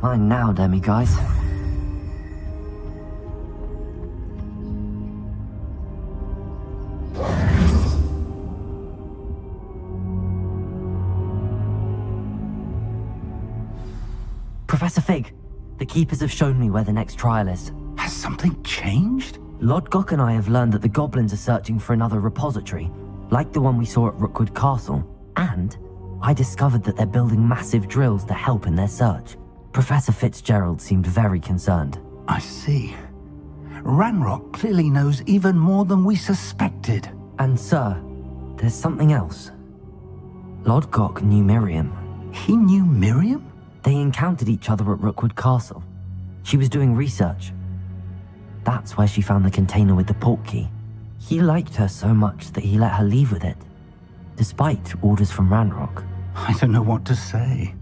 Mine now, demi-guys. Professor Fig, the Keepers have shown me where the next trial is. Has something changed? Lodgok and I have learned that the goblins are searching for another repository, like the one we saw at Rookwood Castle. And I discovered that they're building massive drills to help in their search. Professor Fitzgerald seemed very concerned. I see. Ranrock clearly knows even more than we suspected. And sir, there's something else. Lodgok knew Miriam. He knew Miriam? They encountered each other at Rookwood Castle. She was doing research. That's where she found the container with the port key. He liked her so much that he let her leave with it, despite orders from Ranrock. I don't know what to say.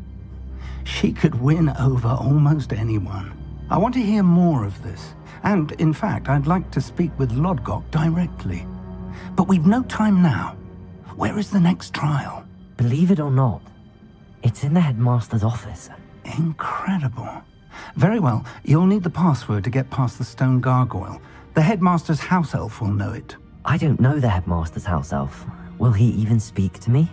She could win over almost anyone. I want to hear more of this. And, in fact, I'd like to speak with Lodgok directly. But we've no time now. Where is the next trial? Believe it or not, it's in the headmaster's office. Incredible. Very well, you'll need the password to get past the stone gargoyle. The headmaster's house elf will know it. I don't know the headmaster's house elf. Will he even speak to me?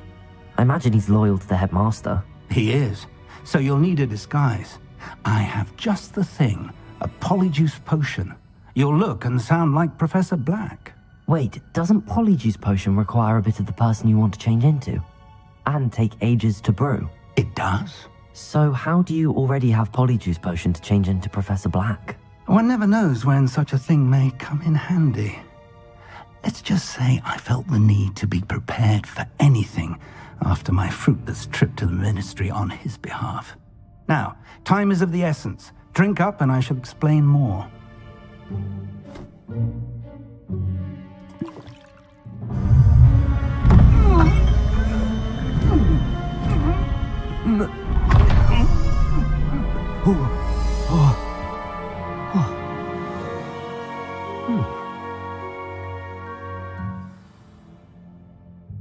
I imagine he's loyal to the headmaster. He is. So you'll need a disguise. I have just the thing. A polyjuice potion. You'll look and sound like Professor Black. Wait, doesn't polyjuice potion require a bit of the person you want to change into? And take ages to brew? It does. So how do you already have polyjuice potion to change into Professor Black? One never knows when such a thing may come in handy. Let's just say I felt the need to be prepared for anything after my fruitless trip to the Ministry on his behalf. Now, time is of the essence. Drink up and I shall explain more.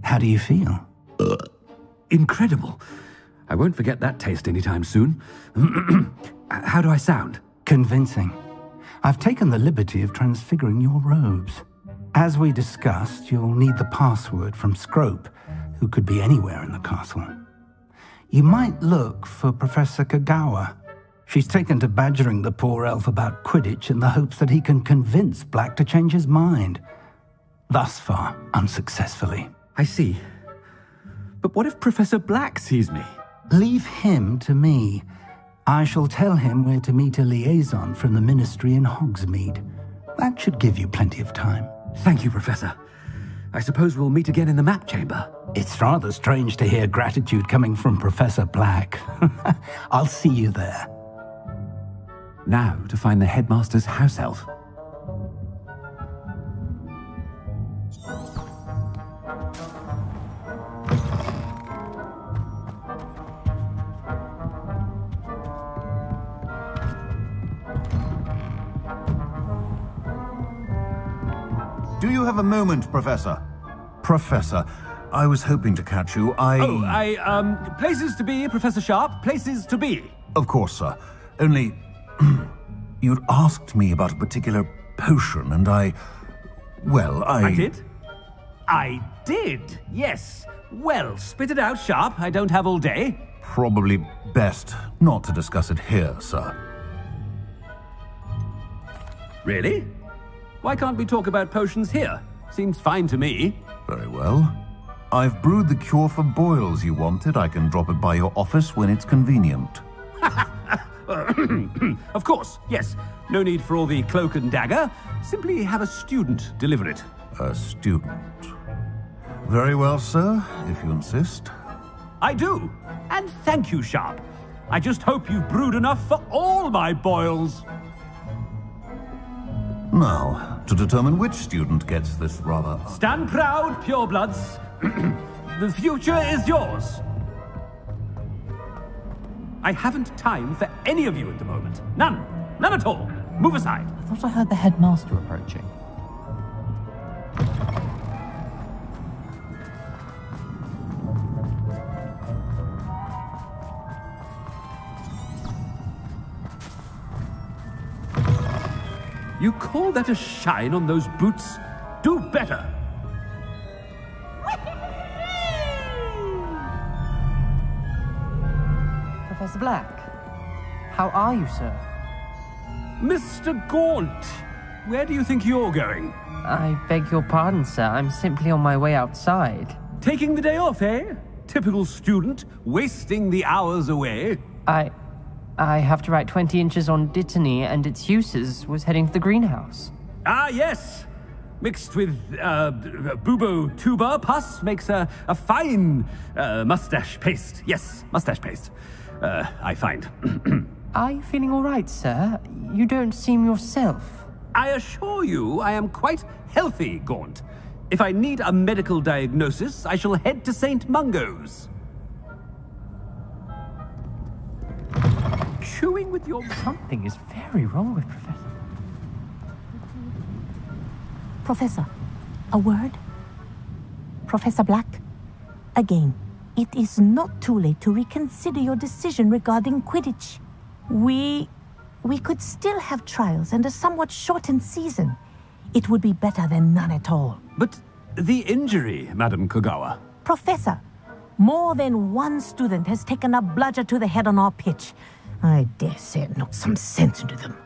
How do you feel? Incredible. I won't forget that taste anytime soon. How do I sound? Convincing. I've taken the liberty of transfiguring your robes. As we discussed, you'll need the password from Scrope, who could be anywhere in the castle. You might look for Professor Kagawa. She's taken to badgering the poor elf about Quidditch in the hopes that he can convince Black to change his mind. Thus far, unsuccessfully. I see. But what if Professor Black sees me? Leave him to me. I shall tell him where to meet a liaison from the Ministry in Hogsmeade. That should give you plenty of time. Thank you, Professor. I suppose we'll meet again in the map chamber. It's rather strange to hear gratitude coming from Professor Black. I'll see you there. Now to find the headmaster's house elf. Do you have a moment, Professor? Professor, I was hoping to catch you. Places to be, Professor Sharp. Places to be. Of course, sir. Only, you'd asked me about a particular potion, and I did? I did, yes. Well, spit it out, Sharp. I don't have all day. Probably best not to discuss it here, sir. Really? Why can't we talk about potions here? Seems fine to me. Very well. I've brewed the cure for boils you wanted. I can drop it by your office when it's convenient. Of course, yes. No need for all the cloak and dagger. Simply have a student deliver it. A student. Very well, sir, if you insist. I do. And thank you, Sharp. I just hope you've brewed enough for all my boils. Now, to determine which student gets this rather... Stand proud, purebloods. The future is yours. I haven't time for any of you at the moment. None. None at all. Move aside. I thought I heard the headmaster approaching. You call that a shine on those boots? Do better! Professor Black, how are you, sir? Mr. Gaunt, where do you think you're going? I beg your pardon, sir. I'm simply on my way outside. Taking the day off, eh? Typical student, wasting the hours away. I have to write 20 inches on Dittany and its uses. Was heading to the greenhouse. Ah, yes! Mixed with, bubo tuber pus makes a fine, mustache paste. Yes, mustache paste. I find. Are you feeling all right, sir? You don't seem yourself. I assure you I am quite healthy, Gaunt. If I need a medical diagnosis, I shall head to St. Mungo's. Chewing with your... Something is very wrong with Professor. Professor, a word? Professor Black, again, it is not too late to reconsider your decision regarding Quidditch. We could still have trials and a somewhat shortened season. It would be better than none at all. But the injury, Madam Kogawa. Professor, more than one student has taken a bludger to the head on our pitch. I dare say it knocked some sense into them.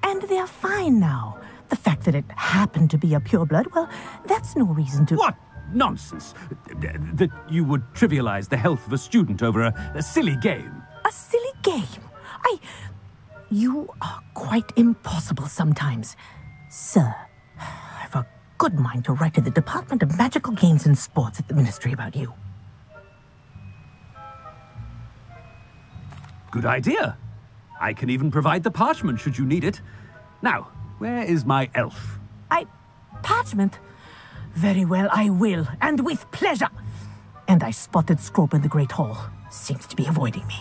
And they are fine now. The fact that it happened to be a pureblood, well, that's no reason to... What nonsense! That you would trivialize the health of a student over a silly game. A silly game? You are quite impossible sometimes. Sir, I've a good mind to write to the Department of Magical Games and Sports at the Ministry about you. Good idea. I can even provide the parchment should you need it. Now, where is my elf? Parchment? Very well, I will, and with pleasure. And I spotted Scrope in the Great Hall. Seems to be avoiding me.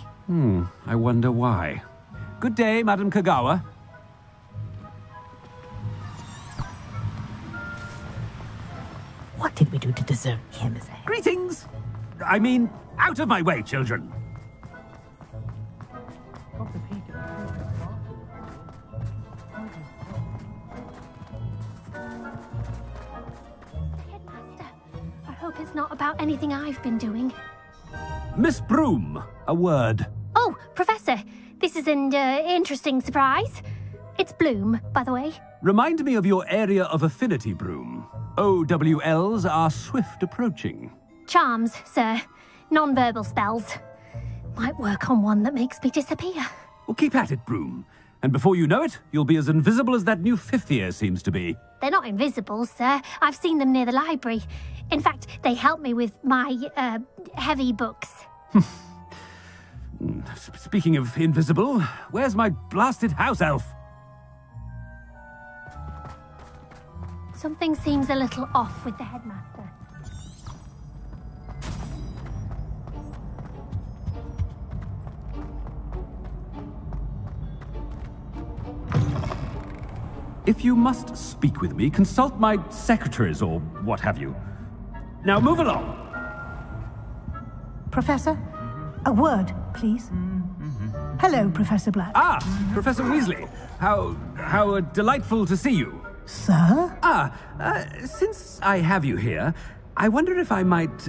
I wonder why. Good day, Madam Kogawa. What did we do to deserve him as a... Greetings! I mean, out of my way, children. I hope it's not about anything I've been doing. Miss Broom, a word. Oh, Professor, this is an interesting surprise. It's Bloom, by the way. Remind me of your area of affinity, Broom. OWLs are swift approaching. Charms, sir. Non-verbal spells. Might work on one that makes me disappear. Well, keep at it, Broom. And before you know it, you'll be as invisible as that new fifth year seems to be. They're not invisible, sir. I've seen them near the library. In fact, they help me with my, heavy books. Speaking of invisible, where's my blasted house elf? Something seems a little off with the headmaster. If you must speak with me, consult my secretaries or what have you. Now move along. Professor, a word, please. Hello, Professor Black. Ah, Professor Weasley. How delightful to see you. Sir? Since I have you here, I wonder if I might,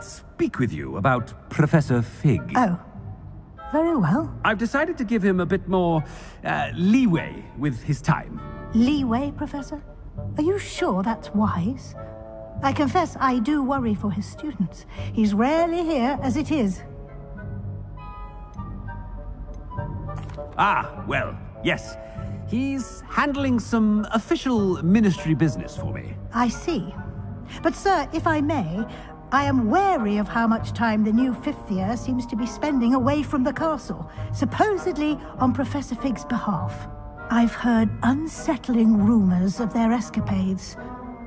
speak with you about Professor Fig. Oh, very well. I've decided to give him a bit more, leeway with his time. Leeway, Professor? Are you sure that's wise? I confess I do worry for his students. He's rarely here as it is. Ah, well, yes. He's handling some official ministry business for me. I see. But, sir, if I may, I am wary of how much time the new fifth year seems to be spending away from the castle, supposedly on Professor Fig's behalf. I've heard unsettling rumors of their escapades.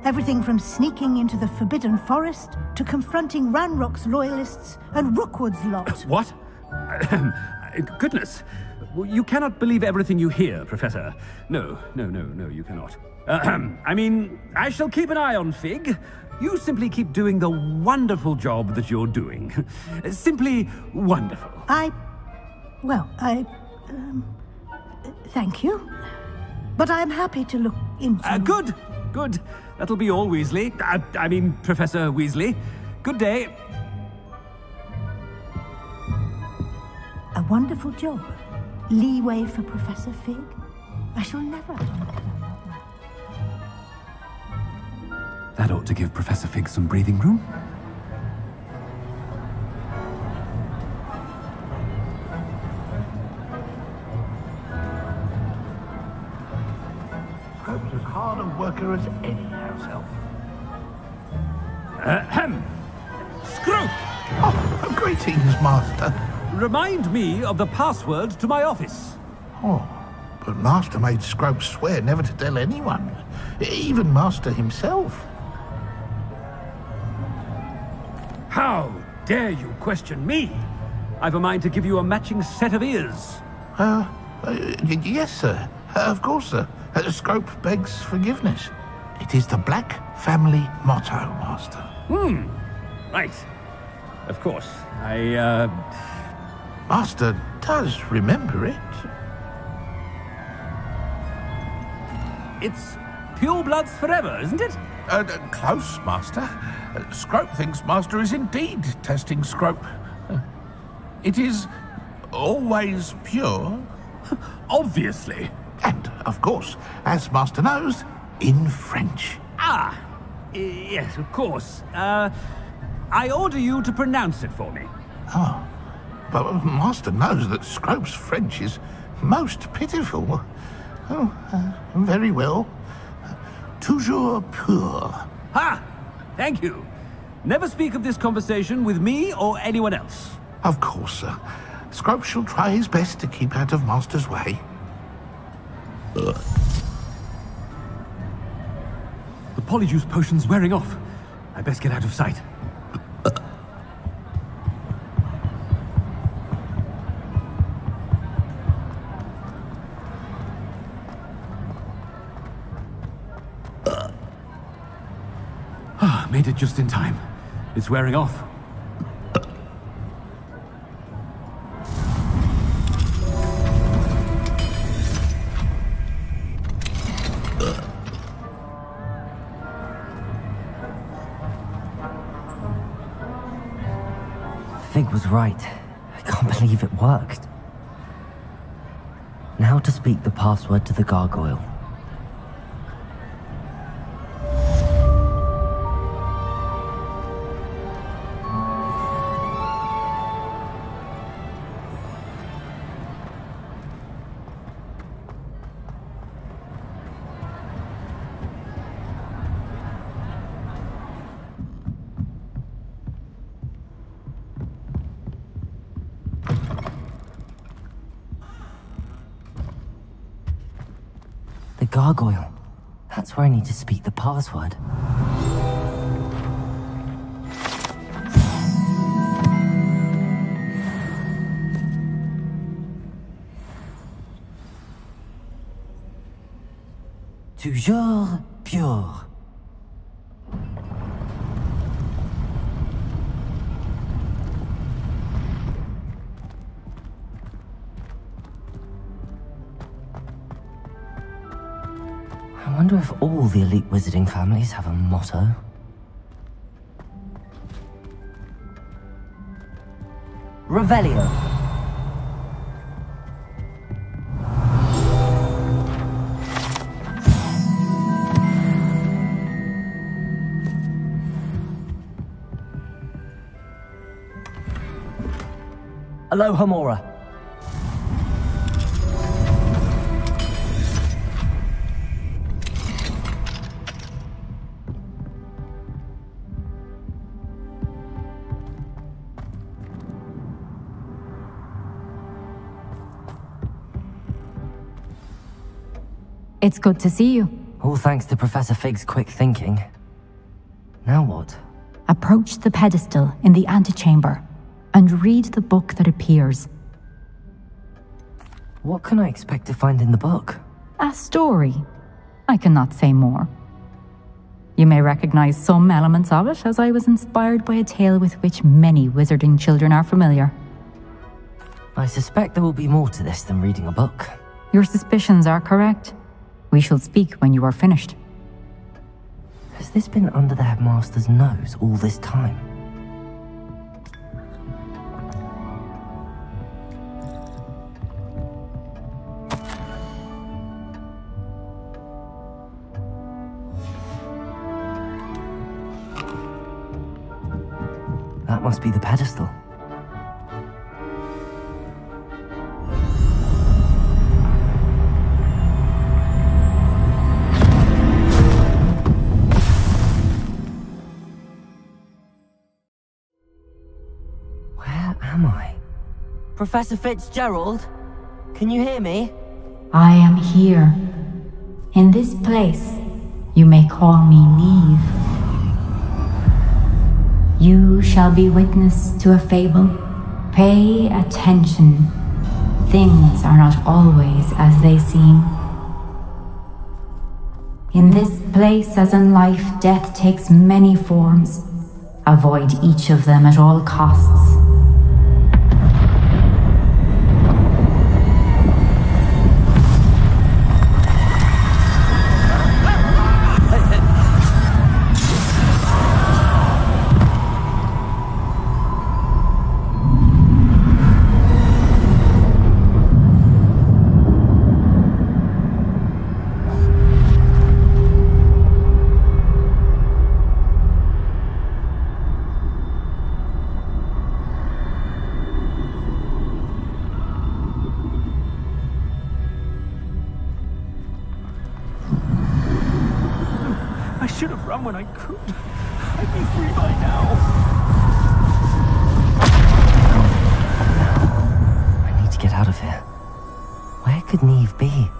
Everything from sneaking into the Forbidden Forest to confronting Ranrock's loyalists and Rookwood's lot. What? Goodness. You cannot believe everything you hear, Professor. No, you cannot. I mean, I shall keep an eye on Fig. You simply keep doing the wonderful job that you're doing. Simply wonderful. Thank you. but I am happy to look into... Good. Good. That'll be all, Weasley. I mean, Professor Weasley. Good day. A wonderful job. Leeway for Professor Fig. I shall never... That ought to give Professor Fig some breathing room. Scrope's as hard a worker as any house elf. Scrope! Oh, greetings, Master. Remind me of the password to my office. Oh, but Master made Scrope swear never to tell anyone, even Master himself. How dare you question me? I've a mind to give you a matching set of ears. Yes, sir. Of course, sir. Scrope begs forgiveness. It is the Black family motto, Master. Right. Of course. Master does remember it. It's purebloods forever, isn't it? Close, Master. Scrope thinks Master is indeed testing Scrope. It is always pure. Obviously. And, of course, as Master knows, in French. Yes, of course. I order you to pronounce it for me. Oh, but Master knows that Scrope's French is most pitiful. Oh, very well. Toujours pur. Ha! Thank you. Never speak of this conversation with me or anyone else. Of course, sir. Scrope shall try his best to keep out of Master's way. The Polyjuice potion's wearing off. I best get out of sight. Made it just in time. It's wearing off. Fig was right. I can't believe it worked. Now to speak the password to the gargoyle. The gargoyle. That's where I need to speak the password. Toujours pure. I wonder if all the elite wizarding families have a motto. Revelio. Alohomora. It's good to see you. All thanks to Professor Fig's quick thinking. Now what? Approach the pedestal in the antechamber and read the book that appears. What can I expect to find in the book? A story. I cannot say more. You may recognize some elements of it, as I was inspired by a tale with which many wizarding children are familiar. I suspect there will be more to this than reading a book. Your suspicions are correct. We shall speak when you are finished. Has this been under the headmaster's nose all this time? That must be the pedestal. Where am I? Professor Fitzgerald? Can you hear me? I am here. In this place, you may call me Neve. You shall be witness to a fable. Pay attention. Things are not always as they seem. In this place, as in life, death takes many forms. Avoid each of them at all costs. I should have run when I could. I'd be free by now. I need to get out of here. Where could Neve be?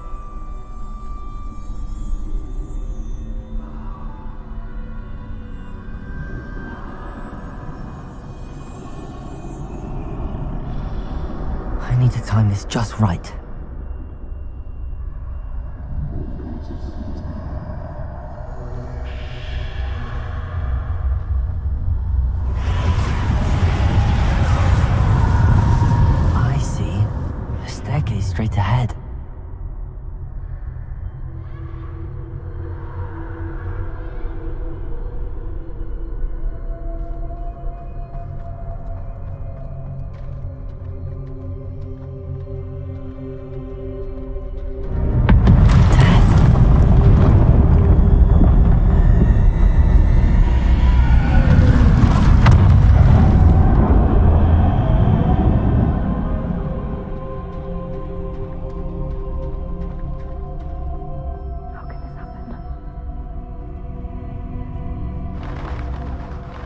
I need to time this just right. Straight ahead.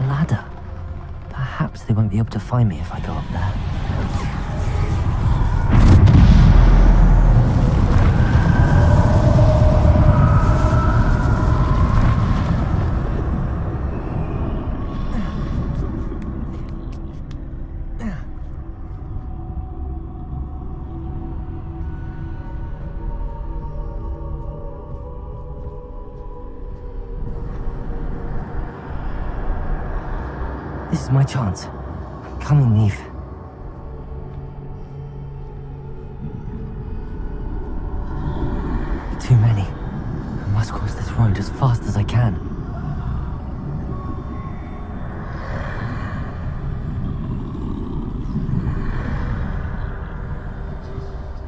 Ladder. Perhaps they won't be able to find me if I go up there. This is my chance. I'm coming, Neve. Too many. I must cross this road as fast as I can.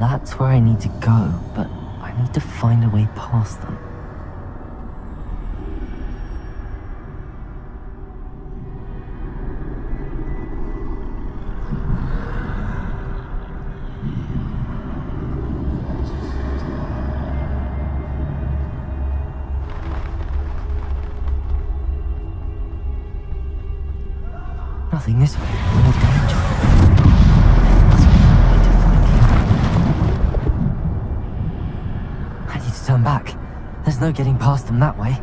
That's where I need to go, but I need to find a way past them. Nothing this way. More danger. There must be another way to find him. I need to turn back. There's no getting past them that way.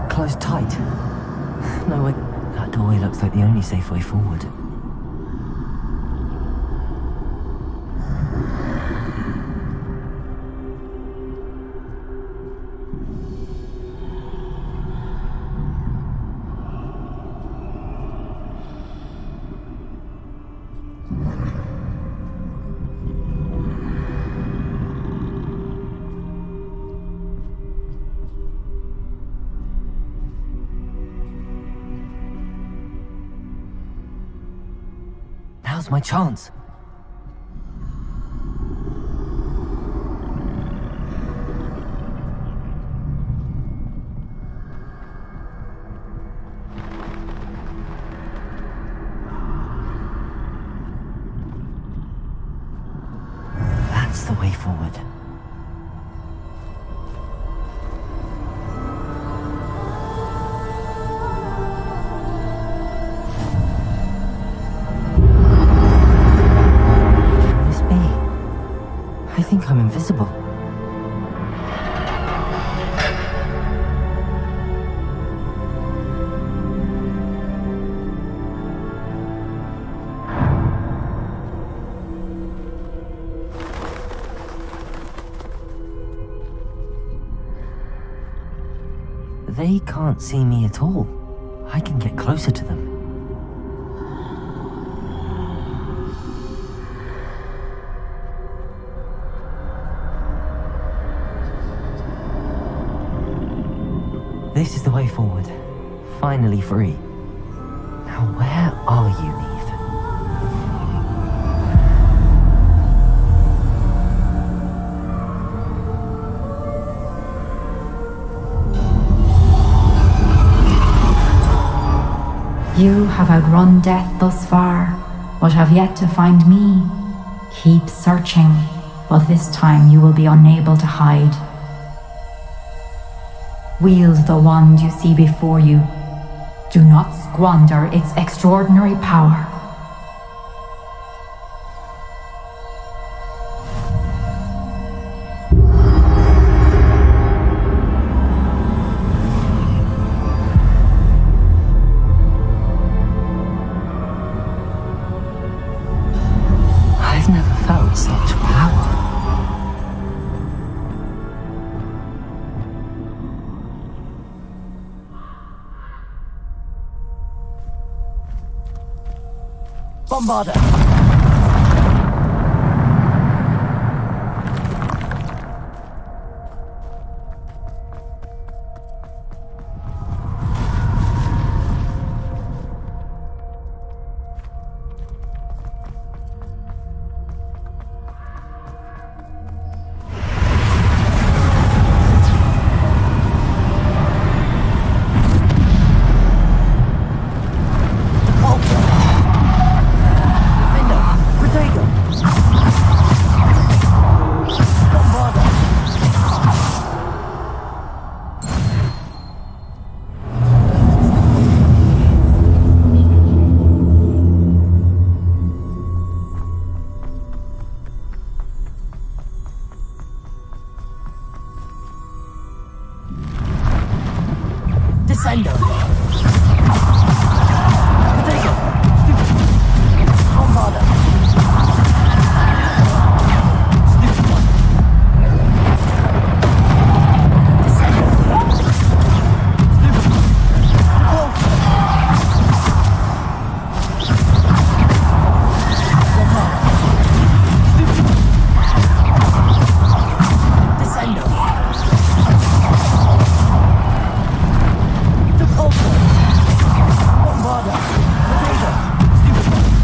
Close tight. No way. That doorway looks like the only safe way forward. Now's my chance. That's the way forward. I think I'm invisible. They can't see me at all. I can get closer to them. This is the way forward. Finally free. Now where are you, Neve? You have outrun death thus far, but have yet to find me. Keep searching, but this time you will be unable to hide. Wield the wand you see before you. Do not squander its extraordinary power. I've never felt such power. Bombarder! Descendo. Potato. Bombarder. Stupid one. Descendo. Stupid one. Walter. Stupid one. Descendo. Bombarder! Potato! Stupid one!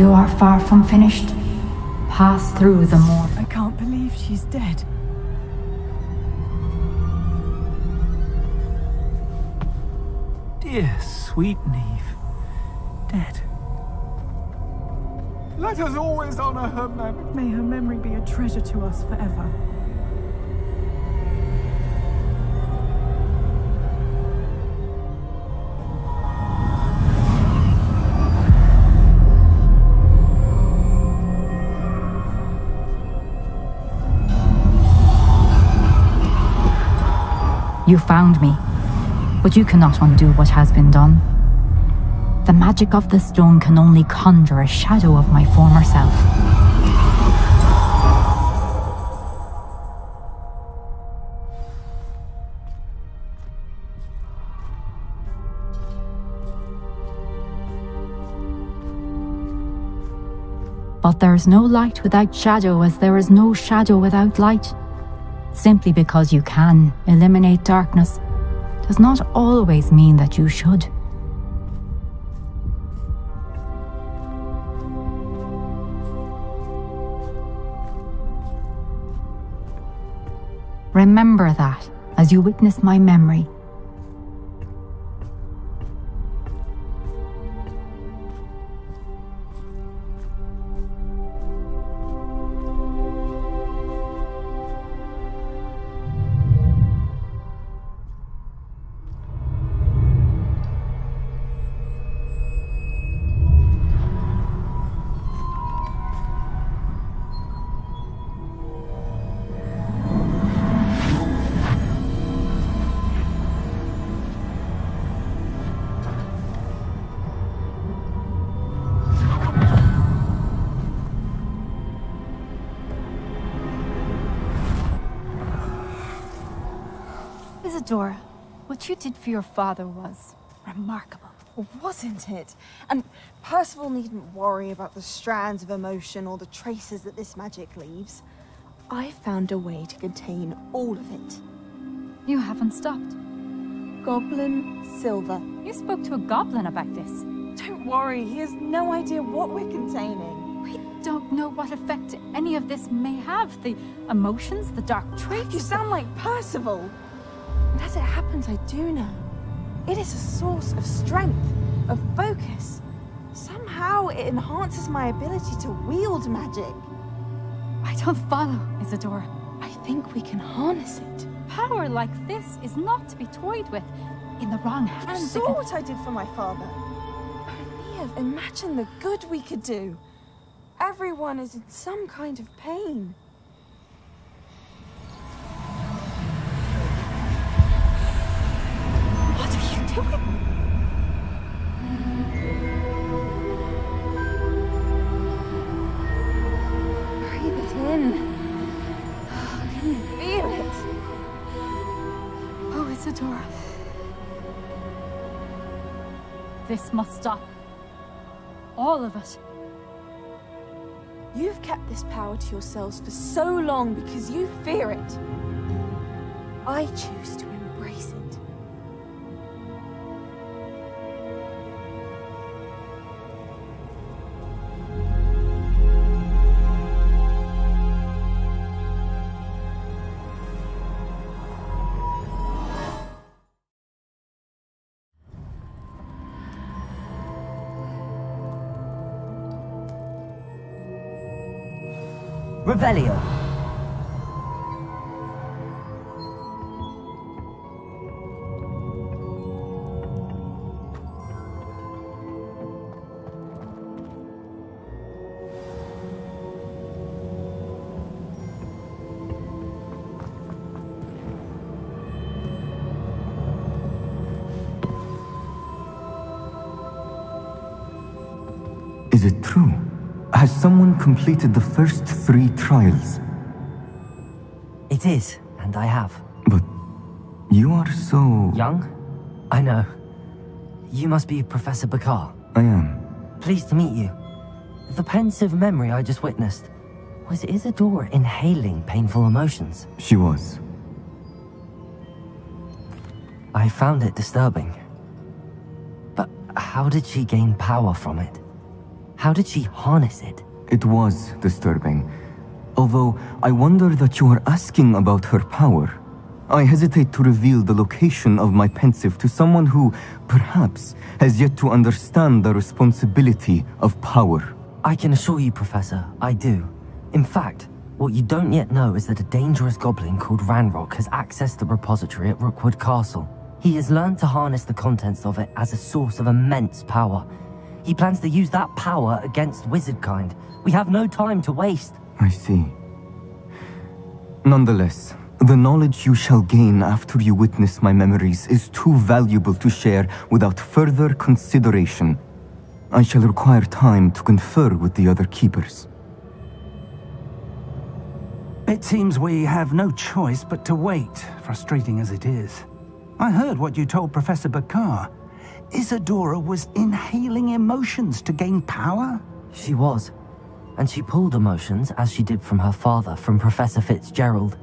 You are far from finished. Pass through the more. I can't believe she's dead. Dear sweet Neve. Dead. Let us always honor her memory. May her memory be a treasure to us forever. You found me, but you cannot undo what has been done. The magic of the stone can only conjure a shadow of my former self. But there is no light without shadow, as there is no shadow without light. Simply because you can eliminate darkness does not always mean that you should. Remember that as you witness my memory. Isadora, what you did for your father was remarkable. Wasn't it? And Percival needn't worry about the strands of emotion or the traces that this magic leaves. I found a way to contain all of it. You haven't stopped. Goblin Silver. You spoke to a goblin about this. Don't worry, he has no idea what we're containing. We don't know what effect any of this may have. The emotions, the dark traits. You sound like Percival. And as it happens, I do know. It is a source of strength, of focus. Somehow it enhances my ability to wield magic. I don't follow, Isadora. I think we can harness it. Power like this is not to be toyed with. In the wrong hands. You saw what I did for my father. Neve, imagine the good we could do. Everyone is in some kind of pain. What are you doing? Breathe it in. Can you feel it? Oh, Isadora. This must stop. All of it. You've kept this power to yourselves for so long because you fear it. I choose to embrace it. Revelio. Is it true? Has someone completed the first 3 trials? It is, and I have. But you are so... young? I know. You must be Professor Bakar. I am. Pleased to meet you. The pensive memory I just witnessed. Was Isadora inhaling painful emotions? She was. I found it disturbing. But how did she gain power from it? How did she harness it? It was disturbing. Although, I wonder that you are asking about her power. I hesitate to reveal the location of my pensive to someone who, perhaps, has yet to understand the responsibility of power. I can assure you, Professor, I do. In fact, what you don't yet know is that a dangerous goblin called Ranrock has accessed the repository at Rookwood Castle. He has learned to harness the contents of it as a source of immense power. He plans to use that power against wizardkind. We have no time to waste. I see. Nonetheless, the knowledge you shall gain after you witness my memories is too valuable to share without further consideration. I shall require time to confer with the other keepers. It seems we have no choice but to wait, frustrating as it is. I heard what you told Professor Bakar. Isadora was inhaling emotions to gain power? She was. And she pulled emotions, as she did from her father, from Professor Fitzgerald,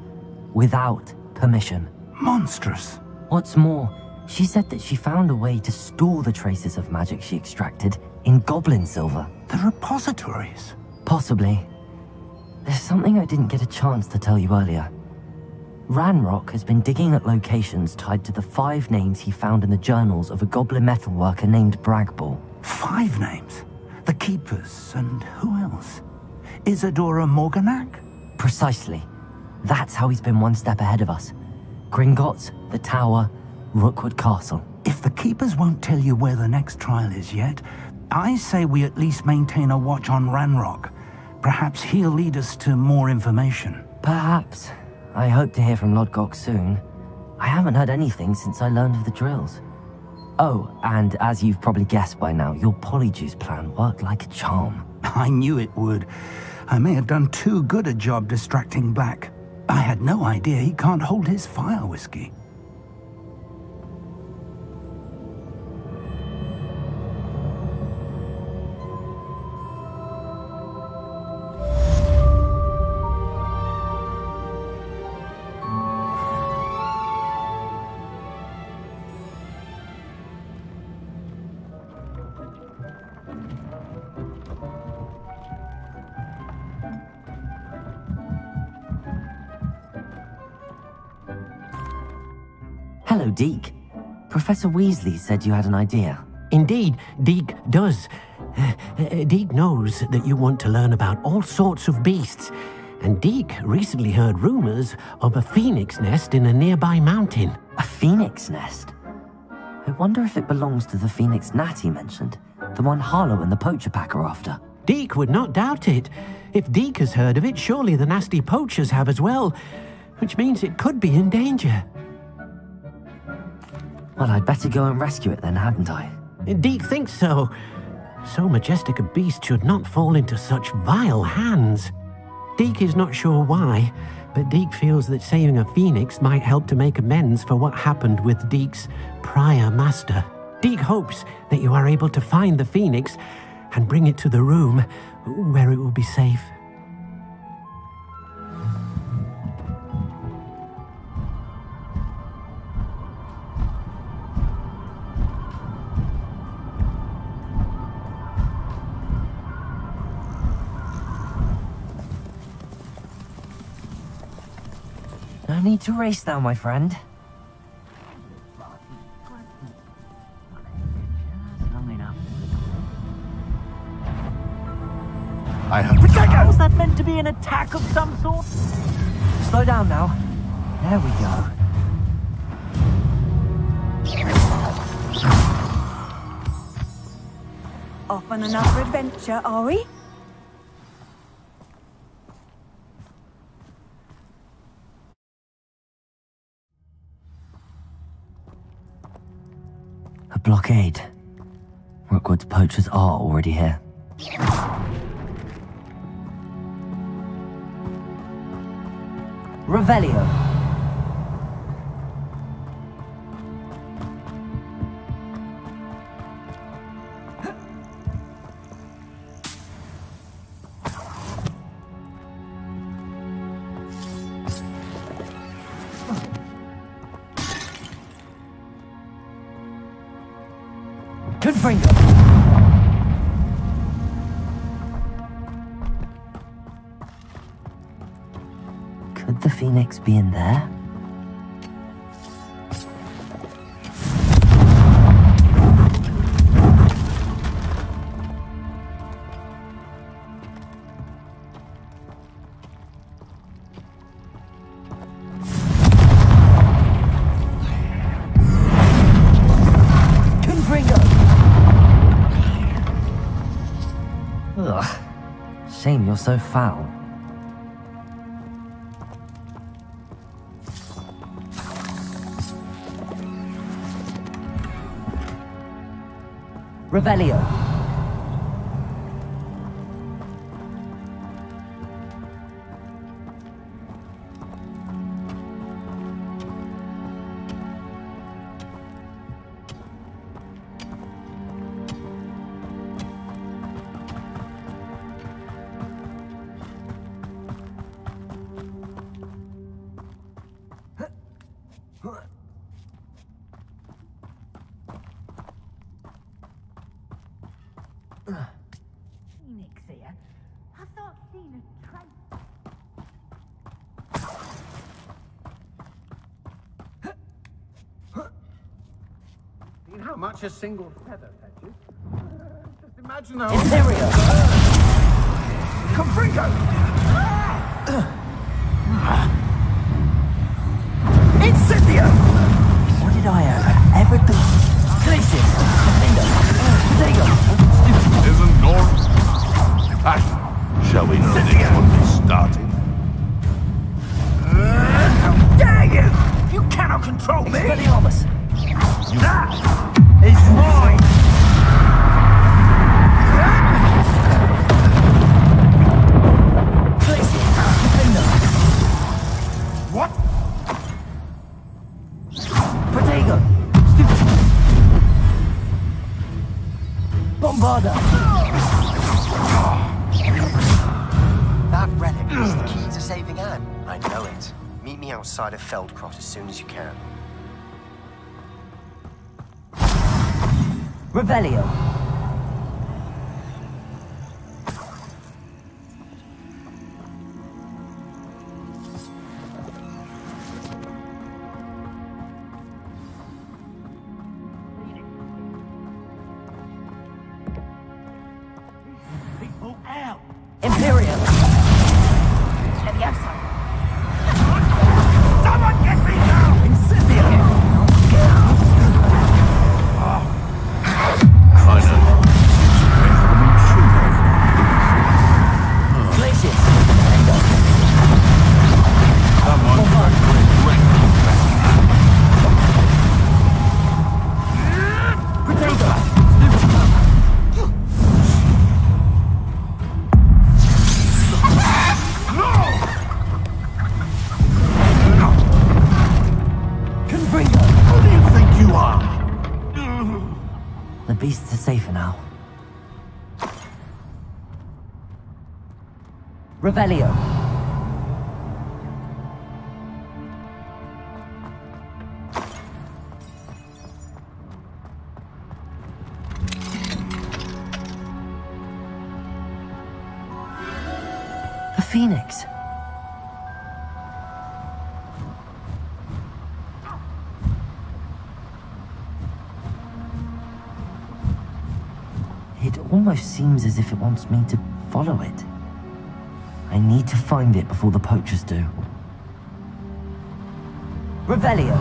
without permission. Monstrous. What's more, she said that she found a way to store the traces of magic she extracted in goblin silver. The repositories? Possibly. There's something I didn't get a chance to tell you earlier. Ranrock has been digging at locations tied to the 5 names he found in the journals of a goblin metalworker named Bragball. 5 names? The Keepers, and who else? Isadora Morganac? Precisely. That's how he's been one step ahead of us. Gringotts, the Tower, Rookwood Castle. If the Keepers won't tell you where the next trial is yet, I say we at least maintain a watch on Ranrock. Perhaps he'll lead us to more information. Perhaps. I hope to hear from Lodgok soon. I haven't heard anything since I learned of the drills. Oh, and as you've probably guessed by now, your Polyjuice plan worked like a charm. I knew it would. I may have done too good a job distracting Black. I had no idea he can't hold his fire whiskey. Hello, Deke. Professor Weasley said you had an idea. Indeed, Deke does. Deke knows that you want to learn about all sorts of beasts, and Deke recently heard rumors of a phoenix nest in a nearby mountain. A phoenix nest? I wonder if it belongs to the phoenix gnat he mentioned, the one Harlow and the poacher pack are after. Deke would not doubt it. If Deke has heard of it, surely the nasty poachers have as well, which means it could be in danger. Well, I'd better go and rescue it then, hadn't I? Deke thinks so. So majestic a beast should not fall into such vile hands. Deke is not sure why, but Deke feels that saving a phoenix might help to make amends for what happened with Deke's prior master. Deke hopes that you are able to find the phoenix and bring it to the room where it will be safe. No need to race now, my friend. Was that meant to be an attack of some sort? Slow down now. There we go. Off on another adventure, are we? A blockade. Rookwood's poachers are already here. Revelio. Confringo. Could the phoenix be in there? Ugh. Shame you're so foul. Revelio. Phoenix here. I've not seen a trace. Seen how much a single feather fetches? Just imagine how... Imperial! Confringo! Incendio! What did I ever do? Glacius! Defender! Potato! Isn't Norse? Shall we not be starting? How dare you! You cannot control me! Expelliarmus! That is mine! Glacius! Defender! What? Protego! Bombarda! That relic is the key to saving Anne. I know it. Meet me outside of Feldcrot as soon as you can. Revelio! People out! Imperial! Leviosa! Someone get me now! Incendio! I know. Glacius! Someone Protego! Who do you think you are? The beasts are safer now. Revelio! A phoenix! It almost seems as if it wants me to follow it. I need to find it before the poachers do. Revelio!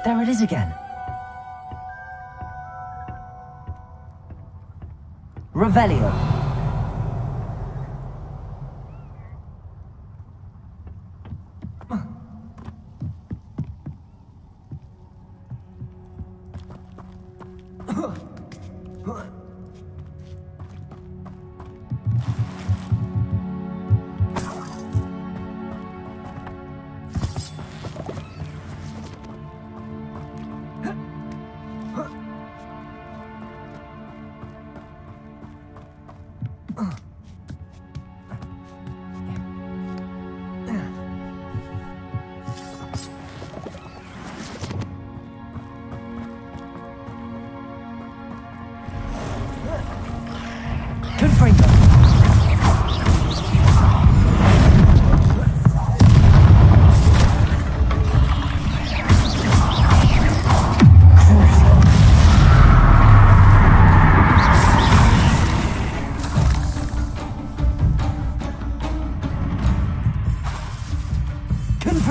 There it is again. Revelio.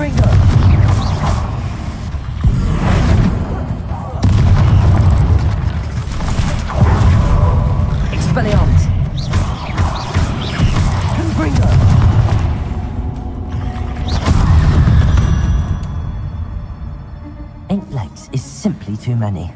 Confringo! Expelliarmus! Confringo! 8 legs is simply too many.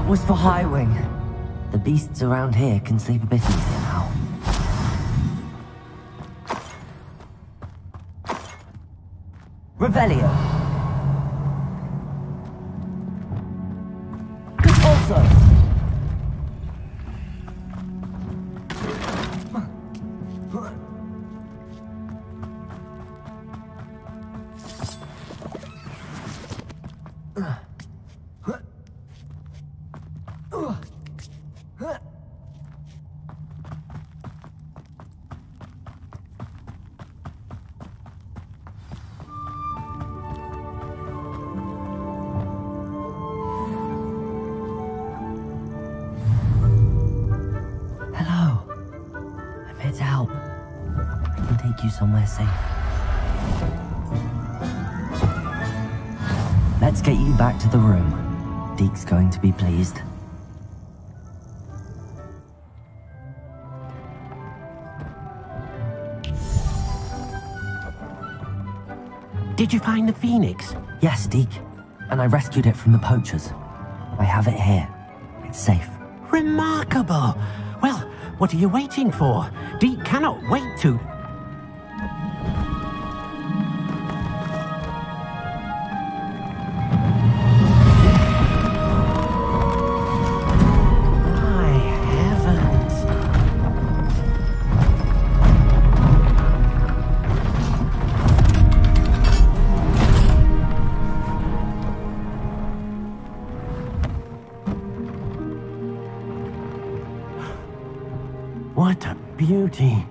Was for Highwing. The beasts around here can sleep a bit easier now. Revelio. Also. To help. I can take you somewhere safe. Let's get you back to the room. Deke's going to be pleased. Did you find the phoenix? Yes, Deke. And I rescued it from the poachers. I have it here. It's safe. Remarkable! Well, what are you waiting for? Deke cannot wait to... My heavens. What a beauty.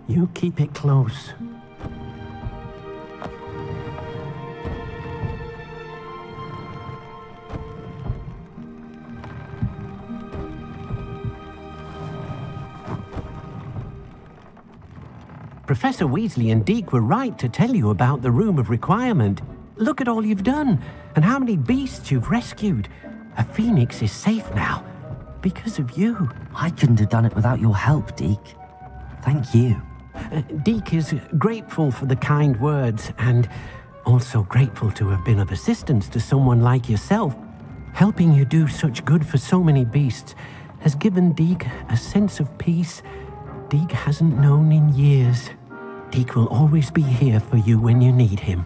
You keep it close. Professor Weasley and Deke were right to tell you about the Room of Requirement. Look at all you've done, and how many beasts you've rescued. A phoenix is safe now, because of you. I couldn't have done it without your help, Deke. Thank you. Deke is grateful for the kind words, and also grateful to have been of assistance to someone like yourself. Helping you do such good for so many beasts has given Deke a sense of peace Deke hasn't known in years. Deke will always be here for you when you need him.